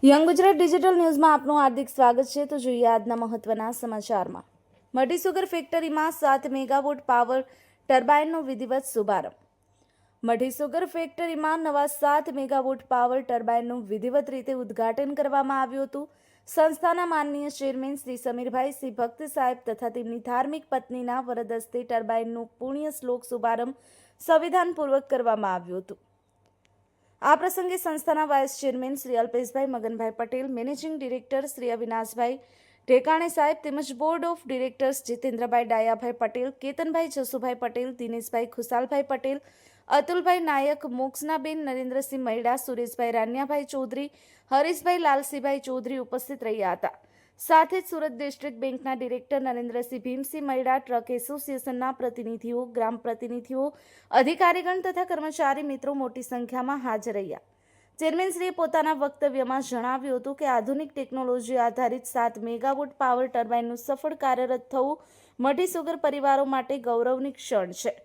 Young Gujarat digital ન્યૂઝમાં આપનું હાર્દિક સ્વાગત છે. તો જોઈએ આજના મહત્વના સમાચારમાં. મઢી સુગર ફેક્ટરીમાં 7 મેગાવોટ પાવર ટર્બાઇનનો વિધિવત શુભારંભ. મઢી સુગર ફેક્ટરીમાં નવા 7 મેગાવોટ પાવર ટર્બાઇનનું વિધિવત રીતે ઉદ્ઘાટન કરવામાં આવ્યું હતું. સંસ્થાના માનનીય ચેરમેન શ્રી સમીરભાઈ સિંહ ભક્ત સાહેબ તથા તેમની ધાર્મિક પત્નીના વરદ હસ્તે ટર્બાઇનનું પુણ્ય શ્લોક શુભારંભ સંવિધાનપૂર્વક કરવામાં આવ્યું હતું. આ પ્રસંગે સંસ્થાના વાઇસ ચેરમેન શ્રી અલ્પેશભાઈ મગનભાઈ પટેલ, મેનેજિંગ ડિરેક્ટર શ્રી અવિનાશભાઈ ઢેકાણે સાહેબ તેમજ board of directors જીતેન્દ્રભાઈ Dayabhai Patel, કેતનભાઈ જસુભાઈ પટેલ, દિનેશભાઈ ખુશાલભાઈ પટેલ, અતુલભાઈ નાયક, મોક્ષનાબેન નરેન્દ્રસિંહ મૈડા, સુરેશભાઈ રાન્યાભાઈ ચૌધરી, હરીશભાઈ લાલસીભાઈ ચૌધરી ઉપસ્થિત રહ્યા હતા. સાથે જ સુરત ડિસ્ટ્રિક્ટ બેંકના ડિરેક્ટર નરેન્દ્રસિંહ ભીમસિંહ મૈડા, ટ્રક એસોસિએશનના પ્રતિનિધિઓ, ગ્રામ પ્રતિનિધિઓ, અધિકારીગણ તથા કર્મચારી મિત્રો મોટી સંખ્યામાં હાજર રહ્યા. ચેરમેનશ્રીએ પોતાના વક્તવ્યમાં જણાવ્યું હતું કે આધુનિક ટેકનોલોજી આધારિત 7 મેગાવોટ પાવર ટર્બાઇનનું સફળ કાર્યરત થવું મઢી સુગર પરિવારો માટે ગૌરવની ક્ષણ છે.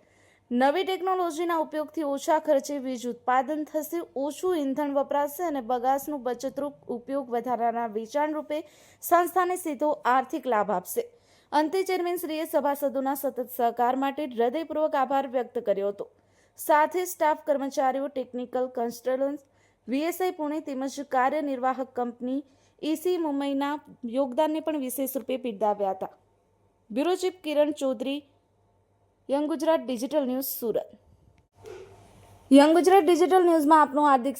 નવી ટેકનોલોજીના ઉપયોગથી ઓછા ખર્ચે વીજ ઉત્પાદન થશે, ઓછું ઇંધણ વપરાશે અને બગાસનું બચતરૂપ ઉપયોગ વધારાના વેચાણ રૂપે સંસ્થાને સીધો આર્થિક લાભ આપશે. અંતે ચેરમેનશ્રીએ સભાસદોના સતત સહકાર માટે હૃદયપૂર્વક આભાર વ્યક્ત કર્યો હતો. સાથે સ્ટાફ, કર્મચારીઓ, ટેકનિકલ કન્સલ્ટન્ટ્સ, વીએસઆઈ પુણે તેમજ કાર્યનિર્વાહક કંપની ઈસી મુંબઈના યોગદાનને પણ વિશેષ રૂપે બિરદાવ્યા હતા. Bureau chief Kiran Chaudhary, young Gujarat digital news, Surat. Young Gujarat digital ન્યૂઝમાં આપનું હાર્દિક